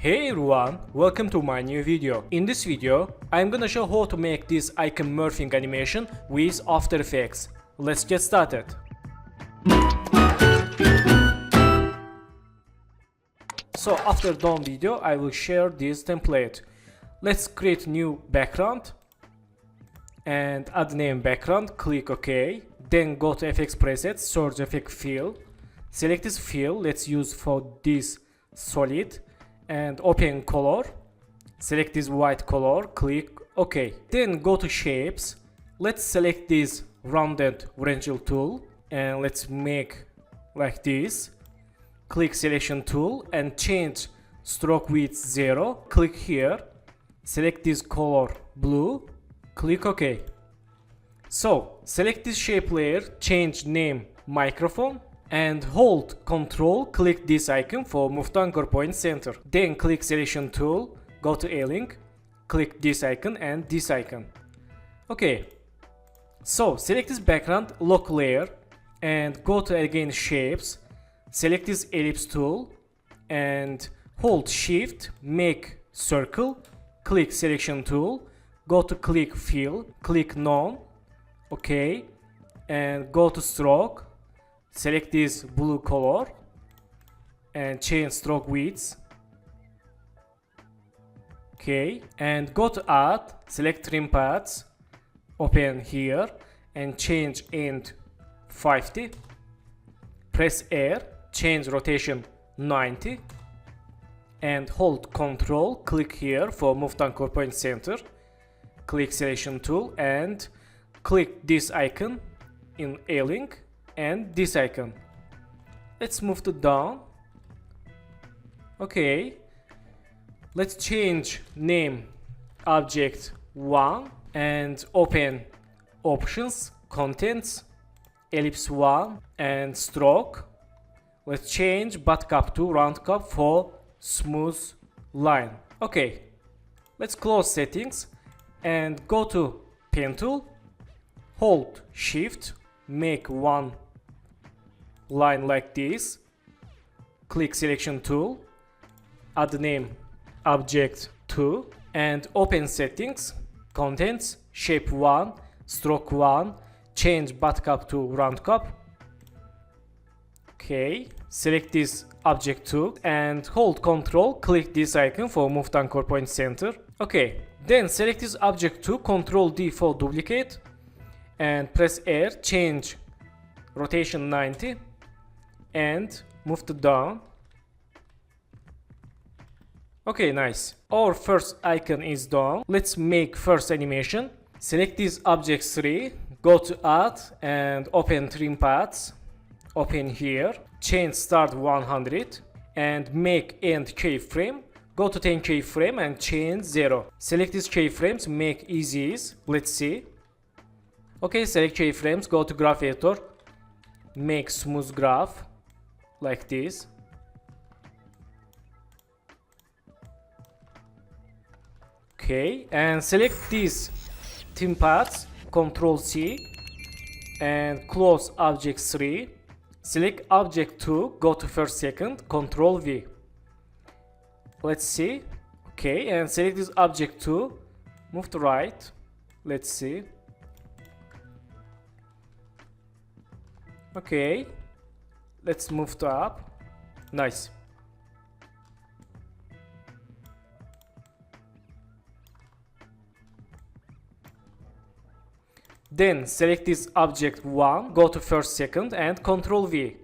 Hey everyone, welcome to my new video. In this video, I'm gonna show how to make this icon morphing animation with After Effects. Let's get started. So after done video, I will share this template. Let's create new background and add name background, click OK. Then go to FX presets, search effect fill. Select this fill, let's use for this solid. And open color, select this white color, click OK. Then go to shapes, let's select this rounded wrench tool and let's make like this. Click selection tool and change stroke width 0, click here, select this color blue, click OK. So select this shape layer, change name microphone and hold Ctrl, click this icon for move to anchor point center. Then click selection tool, go to A-Link, click this icon and this icon. Okay, so select this background lock layer and go to again shapes, select this ellipse tool and hold shift, make circle, click selection tool, go to click fill, click none, okay, and go to stroke. Select this blue color and change stroke width. Okay, and go to add, select trim paths, open here and change end 50. Press R, change rotation 90 and hold Ctrl, click here for move to anchor point center. Click selection tool and click this icon in A-Link and this icon. Let's move to down. Okay, let's change name object 1 and open options, contents, ellipse 1 and stroke. Let's change butt cap to round cap for smooth line. Okay, let's close settings and go to pen tool, hold shift, make one line like this, click selection tool, add name object 2 and open settings, contents, shape 1, stroke 1, change butt cap to round cap. Okay, select this object 2 and hold Ctrl, click this icon for move to anchor point center. Okay, then select this object 2, Ctrl D for duplicate and press R, change rotation 90 and move to down. Okay, nice. Our first icon is done. Let's make first animation. Select this object 3, go to add and open trim paths, open here, change start 100 and make end keyframe. Go to 10 keyframe and change 0. Select these keyframes, make easy. Let's see. Okay, select keyframes, go to graph editor, make smooth graph like this. Okay, and select these trim paths, Ctrl C and close object 3. Select object 2, go to first second, Ctrl V. Let's see. Okay, and select this object 2, move to right. Let's see. Okay, let's move to up. Nice. Then select this object 1, go to first second and Ctrl V.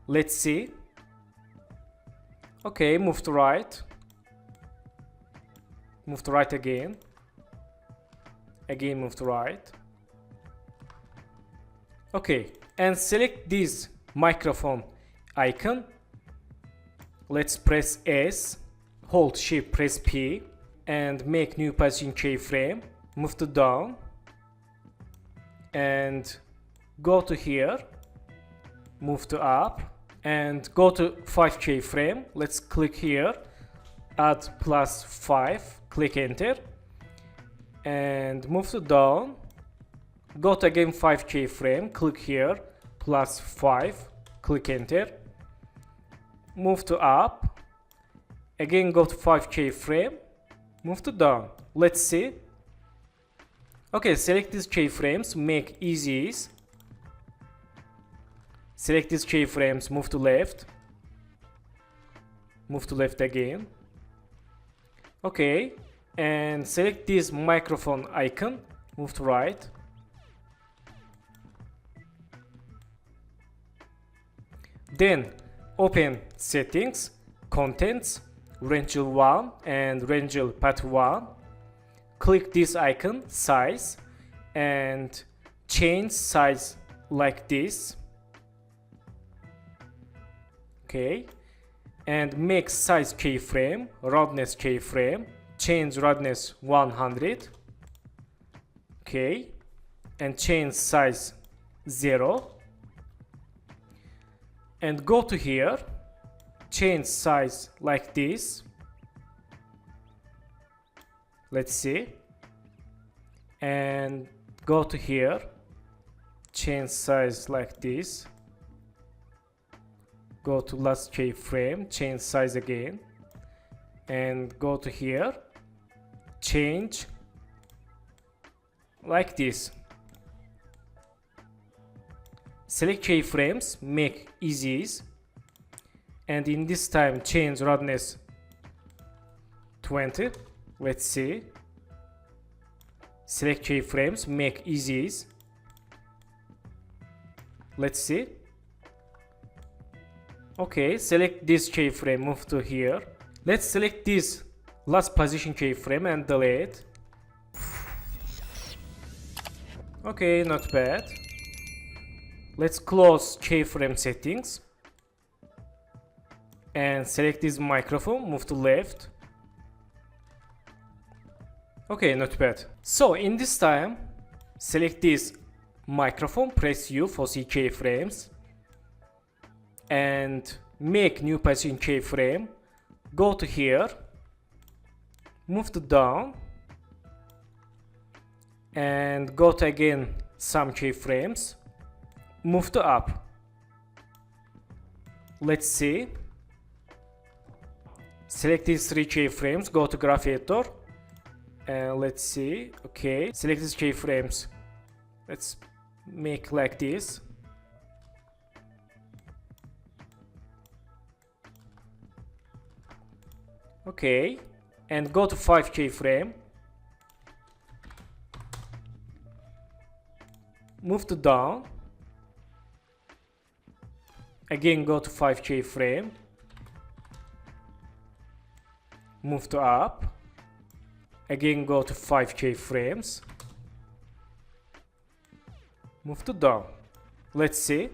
Let's see. Okay, move to right. Move to right again. Again move to right. Okay, and select this microphone icon. Let's press S, hold shift, press P and make new position keyframe. Move to down and go to here, move to up and go to 5 keyframe. Let's click here, add +5, click enter and move to down. Go to again 5 keyframe, click here, +5, click enter. Move to up Again go to 5 keyframe, move to down. Let's see. Okay, select these keyframes, make easy ease. Select these keyframes, move to left. Move to left again. Okay, and select this microphone icon, move to right. Then open settings, contents, Rangel 1 and Rangel path 1. Click this icon, size, and change size like this. Okay, and make size keyframe, roughness keyframe, change roughness 100. Okay, and change size 0. And go to here, change size like this. Let's see. And go to here, change size like this. Go to last keyframe, change size again. And go to here, change like this. Select keyframes, make easy ease. And in this time change roughness 20. Let's see. Select keyframes, make easy ease. Let's see. Okay, select this keyframe, move to here. Let's select this last position keyframe and delete. Okay, not bad. Let's close keyframe settings. And select this microphone, move to left. Okay, not bad. So in this time, select this microphone, press U for see keyframes. And make new position keyframe. Go to here. Move to down. And go to again some keyframes. Move to up. Let's see. Select these 3 keyframes, go to graph editor. And let's see. Okay, select these keyframes. Let's make like this. Okay, and go to 5 keyframe. Move to down. Again go to 5 keyframe. Move to up. Again go to 5 keyframes. Move to down. Let's see.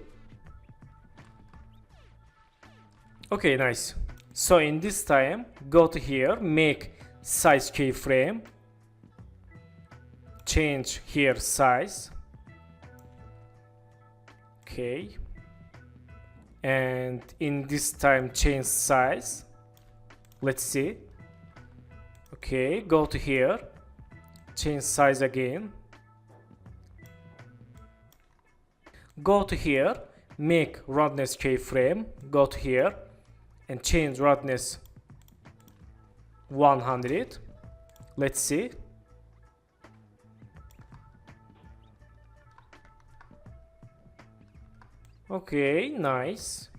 Okay, nice. So in this time, go to here, make size keyframe. Change here size. Okay. And in this time, change size. Let's see. Okay, go to here, change size again. Go to here, make roughness keyframe. Go to here and change roughness 100. Let's see. Okay, nice.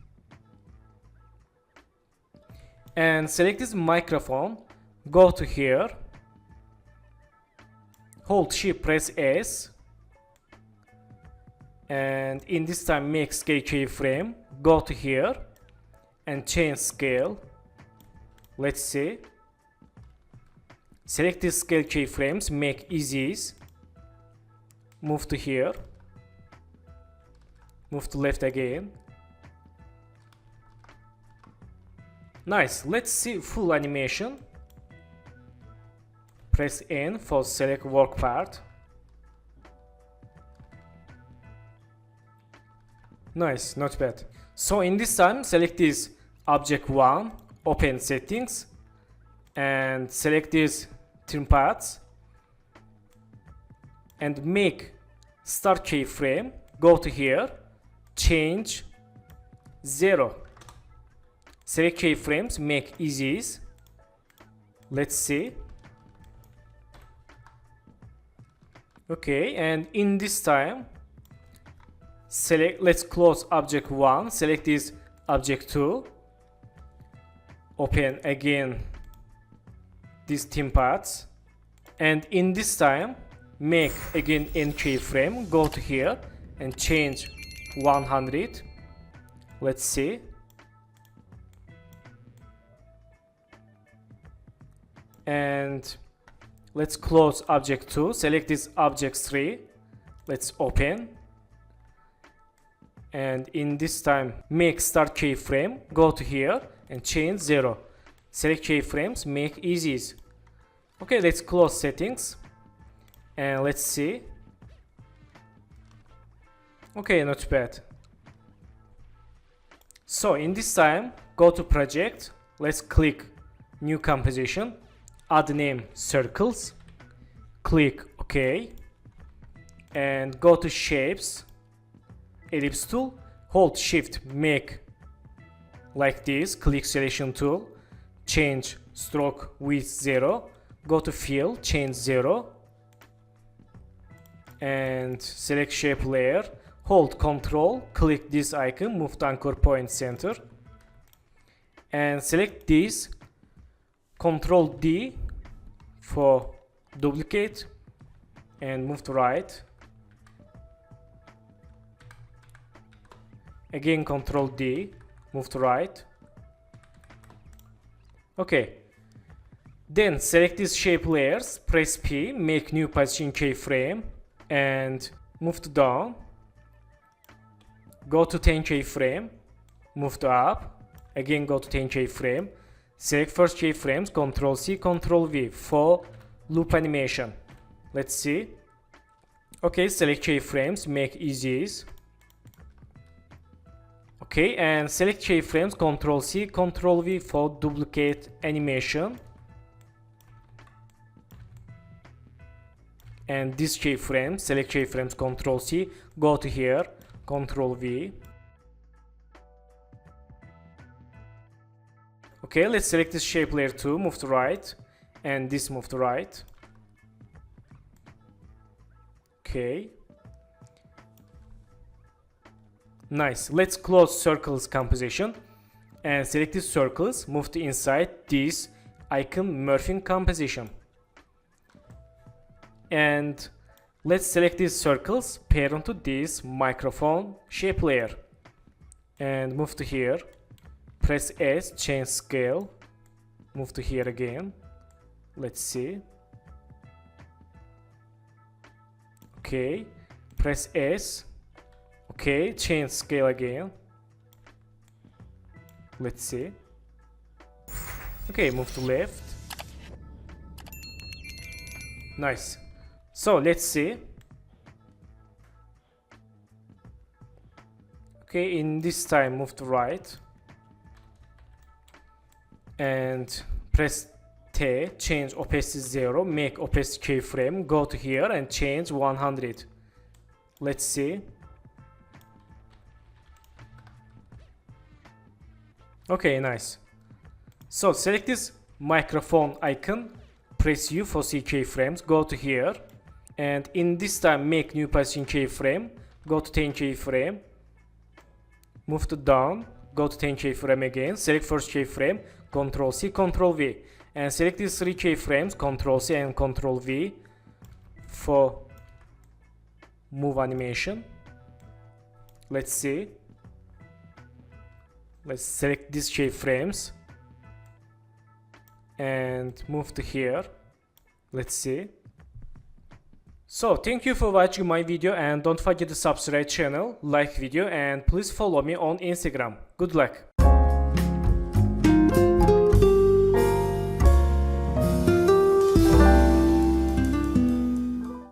And select this microphone. Go to here. Hold Shift, press S. And in this time make scale keyframe. Go to here and change scale. Let's see. Select these scale keyframes, make easy. Move to here. Move to left again. Nice. Let's see full animation. Press N for select work part. Nice, not bad. So in this time, select this object 1, open settings, and select this trim paths, and make start keyframe. Go to here, change 0. Select keyframes, make easy. Let's see. Okay, and in this time, let's close object 1, select this object 2, open again these theme paths, and in this time, make again n keyframe, go to here and change 100. Let's see. And let's close object 2, select this object 3, let's open, and in this time make start keyframe, go to here and change 0, select keyframes, make easies. Okay, let's close settings and let's see. Okay, not bad. So in this time, go to project, let's click new composition, add name circles, click OK, and go to shapes, ellipse tool, hold shift, make like this, click selection tool, change stroke width 0, go to fill, change 0, and select shape layer, hold Ctrl, click this icon, move to anchor point center, and select this, Ctrl D for duplicate, and move to right, again Ctrl D, move to right. Okay, then select these shape layers, press P, make new position keyframe, and move to down, go to 10 keyframe, move to up, again go to 10 keyframe, select first keyframes, Ctrl C, Ctrl V for loop animation. Let's see. Okay, select keyframes, make easies. Okay, and select keyframes, Ctrl C, Ctrl V for duplicate animation. And this keyframe, select keyframes, Ctrl C, go to here, Ctrl V. Okay, let's select this shape layer 2, move to right, and this move to right. Okay. Nice. Let's close circles composition and select these circles, move to inside this icon morphing composition. And let's select these circles, parent to this microphone shape layer, and move to here, press S, change scale, move to here again. Let's see. Okay, press S. Okay, change scale again. Let's see. Okay, move to left. Nice. So let's see. Okay, in this time move to right and press T, change opacity 0, make opacity keyframe, go to here and change 100. Let's see. Okay, nice. So select this microphone icon, press U for C keyframes, go to here, and in this time make new position keyframe, go to 10 keyframe, move to down, go to 10 keyframe again, select first keyframe, Ctrl C, Ctrl V, and select these 3 keyframes, Ctrl C and Ctrl V for move animation. Let's see. Let's select these keyframes and move to here. Let's see. So thank you for watching my video, and don't forget to subscribe channel, like video, and please follow me on Instagram. Good luck.